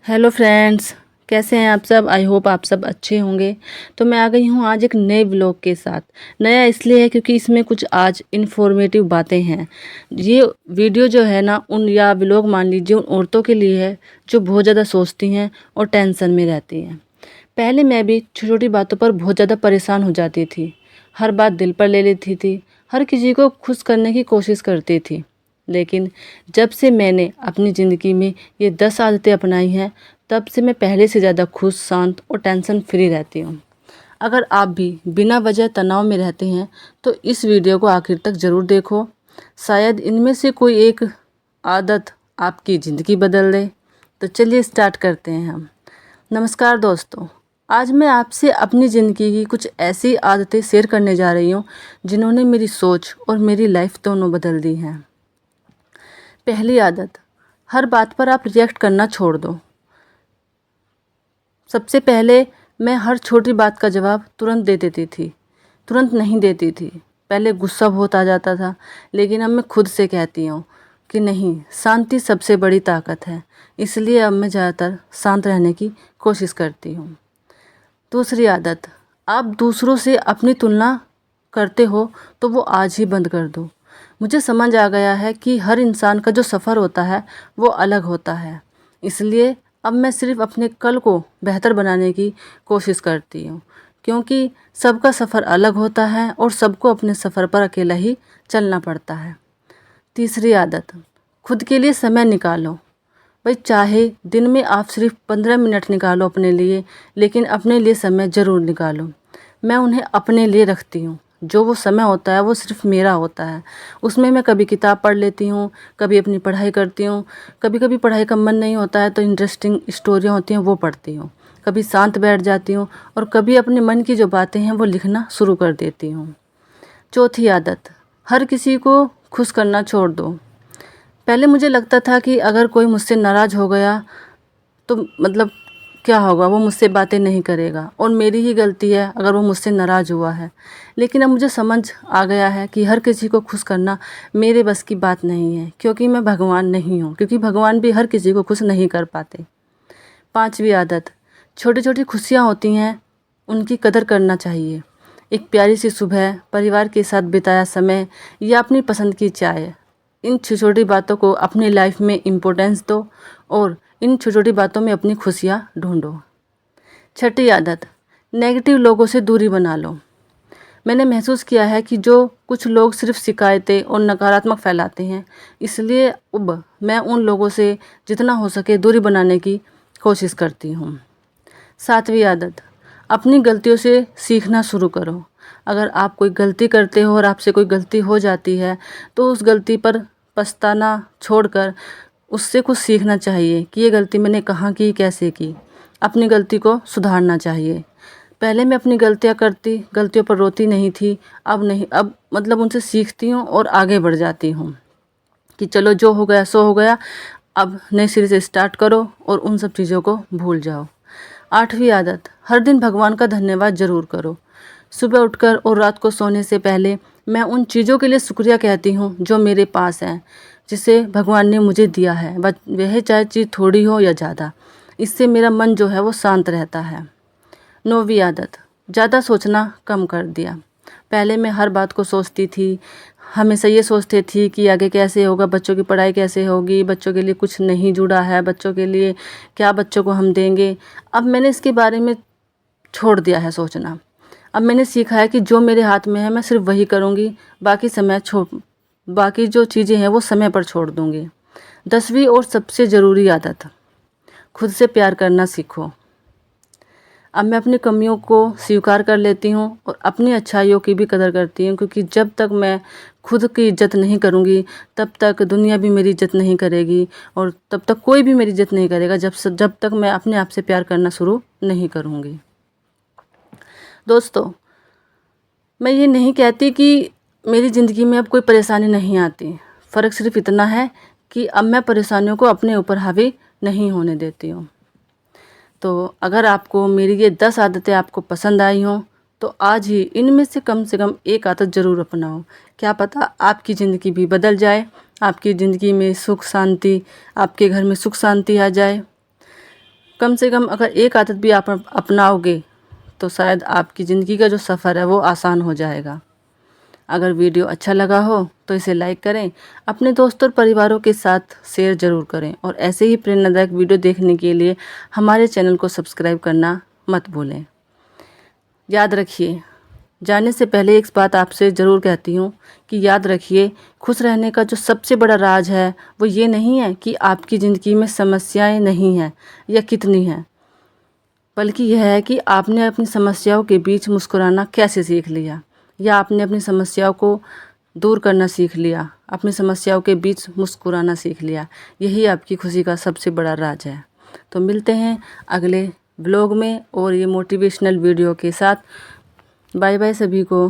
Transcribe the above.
Hello friends, कैसे हैं आप सब। आई होप आप सब अच्छे होंगे। तो मैं आ गई हूँ आज एक नए व्लॉग के साथ। नया इसलिए है क्योंकि इसमें कुछ आज इन्फॉर्मेटिव बातें हैं। ये वीडियो जो है ना उन या व्लॉग मान लीजिए उन औरतों के लिए है जो बहुत ज़्यादा सोचती हैं और टेंशन में रहती हैं। पहले मैं भी छोटी छोटी बातों पर बहुत ज़्यादा परेशान हो जाती थी। हर बात दिल पर ले लेती थी। हर किसी को खुश करने की कोशिश करती थी। लेकिन जब से मैंने अपनी ज़िंदगी में ये 10 आदतें अपनाई हैं, तब से मैं पहले से ज़्यादा खुश, शांत और टेंशन फ्री रहती हूँ। अगर आप भी बिना वजह तनाव में रहते हैं तो इस वीडियो को आखिर तक ज़रूर देखो। शायद इनमें से कोई एक आदत आपकी ज़िंदगी बदल दे। तो चलिए स्टार्ट करते हैं हम। नमस्कार दोस्तों, आज मैं आपसे अपनी ज़िंदगी की कुछ ऐसी आदतें शेयर करने जा रही हूँ जिन्होंने मेरी सोच और मेरी लाइफ दोनों बदल दी हैं। पहली आदत, हर बात पर आप रिएक्ट करना छोड़ दो। सबसे पहले मैं हर छोटी बात का जवाब तुरंत दे देती थी, तुरंत नहीं देती थी। पहले गुस्सा बहुत आ जाता था, लेकिन अब मैं खुद से कहती हूँ कि नहीं, शांति सबसे बड़ी ताकत है। इसलिए अब मैं ज़्यादातर शांत रहने की कोशिश करती हूँ। दूसरी आदत, आप दूसरों से अपनी तुलना करते हो तो वो आज ही बंद कर दो। मुझे समझ आ गया है कि हर इंसान का जो सफ़र होता है वो अलग होता है। इसलिए अब मैं सिर्फ अपने कल को बेहतर बनाने की कोशिश करती हूँ, क्योंकि सबका सफ़र अलग होता है और सबको अपने सफ़र पर अकेला ही चलना पड़ता है। तीसरी आदत, खुद के लिए समय निकालो। भाई, चाहे दिन में आप सिर्फ 15 मिनट निकालो अपने लिए, लेकिन अपने लिए समय ज़रूर निकालो। मैं उन्हें अपने लिए रखती हूँ। जो वो समय होता है वो सिर्फ मेरा होता है। उसमें मैं कभी किताब पढ़ लेती हूँ, कभी अपनी पढ़ाई करती हूँ, कभी कभी पढ़ाई का मन नहीं होता है तो इंटरेस्टिंग स्टोरियाँ होती हैं वो पढ़ती हूँ, कभी शांत बैठ जाती हूँ और कभी अपने मन की जो बातें हैं वो लिखना शुरू कर देती हूँ। चौथी आदत, हर किसी को खुश करना छोड़ दो। पहले मुझे लगता था कि अगर कोई मुझसे नाराज़ हो गया तो मतलब क्या होगा, वो मुझसे बातें नहीं करेगा और मेरी ही गलती है अगर वो मुझसे नाराज़ हुआ है। लेकिन अब मुझे समझ आ गया है कि हर किसी को खुश करना मेरे बस की बात नहीं है, क्योंकि मैं भगवान नहीं हूँ, क्योंकि भगवान भी हर किसी को खुश नहीं कर पाते। पांचवी आदत, छोटी छोटी खुशियाँ होती हैं, उनकी कदर करना चाहिए। एक प्यारी सी सुबह, परिवार के साथ बिताया समय या अपनी पसंद की चाय, इन छोटी छोटी बातों को अपनी लाइफ में इम्पोर्टेंस दो और इन छोटी छोटी बातों में अपनी खुशियाँ ढूंढो। छठी आदत, नेगेटिव लोगों से दूरी बना लो। मैंने महसूस किया है कि जो कुछ लोग सिर्फ शिकायतें और नकारात्मक फैलाते हैं, इसलिए अब मैं उन लोगों से जितना हो सके दूरी बनाने की कोशिश करती हूँ। सातवीं आदत, अपनी गलतियों से सीखना शुरू करो। अगर आप कोई गलती करते हो और आपसे कोई गलती हो जाती है तो उस गलती पर पछताना छोड़कर उससे कुछ सीखना चाहिए कि ये गलती मैंने कहाँ की, कैसे की। अपनी गलती को सुधारना चाहिए। पहले मैं अपनी गलतियाँ करती, गलतियों पर रोती नहीं थी। अब नहीं, अब मतलब उनसे सीखती हूँ और आगे बढ़ जाती हूँ कि चलो जो हो गया सो हो गया, अब नए सिरे से स्टार्ट करो और उन सब चीज़ों को भूल जाओ। आठवीं आदत, हर दिन भगवान का धन्यवाद ज़रूर करो। सुबह उठकर और रात को सोने से पहले मैं उन चीज़ों के लिए शुक्रिया कहती हूँ जो मेरे पास हैं, जिसे भगवान ने मुझे दिया है, वह चाहे चीज़ थोड़ी हो या ज़्यादा। इससे मेरा मन जो है वो शांत रहता है। नौवीं आदत, ज़्यादा सोचना कम कर दिया। पहले मैं हर बात को सोचती थी, हमेशा ये सोचती थी कि आगे कैसे होगा, बच्चों की पढ़ाई कैसे होगी, बच्चों के लिए कुछ नहीं जुड़ा है, बच्चों के लिए क्या बच्चों को हम देंगे। अब मैंने इसके बारे में छोड़ दिया है सोचना। अब मैंने सीखा है कि जो मेरे हाथ में है मैं सिर्फ वही करूँगी, बाकी जो चीज़ें हैं वो समय पर छोड़ दूँगी। 10वीं और सबसे ज़रूरी आदत, खुद से प्यार करना सीखो। अब मैं अपनी कमियों को स्वीकार कर लेती हूँ और अपनी अच्छाइयों की भी कदर करती हूँ, क्योंकि जब तक मैं खुद की इज्जत नहीं करूँगी तब तक दुनिया भी मेरी इज्जत नहीं करेगी और तब तक कोई भी मेरी इज्जत नहीं करेगा, जब तक मैं अपने आप से प्यार करना शुरू नहीं करूँगी। दोस्तों, मैं ये नहीं कहती कि मेरी ज़िंदगी में अब कोई परेशानी नहीं आती। फ़र्क सिर्फ इतना है कि अब मैं परेशानियों को अपने ऊपर हावी नहीं होने देती हूँ। तो अगर आपको मेरी ये 10 आदतें आपको पसंद आई हों तो आज ही इनमें से कम एक आदत ज़रूर अपनाओ। क्या पता आपकी ज़िंदगी भी बदल जाए, आपकी ज़िंदगी में सुख शांति, आपके घर में सुख शांति आ जाए। कम से कम अगर एक आदत भी आप अपनाओगे तो शायद आपकी ज़िंदगी का जो सफ़र है वो आसान हो जाएगा। अगर वीडियो अच्छा लगा हो तो इसे लाइक करें, अपने दोस्तों और परिवारों के साथ शेयर ज़रूर करें और ऐसे ही प्रेरणादायक वीडियो देखने के लिए हमारे चैनल को सब्सक्राइब करना मत भूलें। याद रखिए, जाने से पहले एक बात आपसे ज़रूर कहती हूँ कि याद रखिए, खुश रहने का जो सबसे बड़ा राज है वो ये नहीं है कि आपकी ज़िंदगी में समस्याएं नहीं हैं या कितनी हैं, बल्कि यह है कि आपने अपनी समस्याओं के बीच मुस्कुराना कैसे सीख लिया, या आपने अपनी समस्याओं को दूर करना सीख लिया, अपनी समस्याओं के बीच मुस्कुराना सीख लिया। यही आपकी खुशी का सबसे बड़ा राज है। तो मिलते हैं अगले ब्लॉग में और ये मोटिवेशनल वीडियो के साथ। बाय बाय सभी को।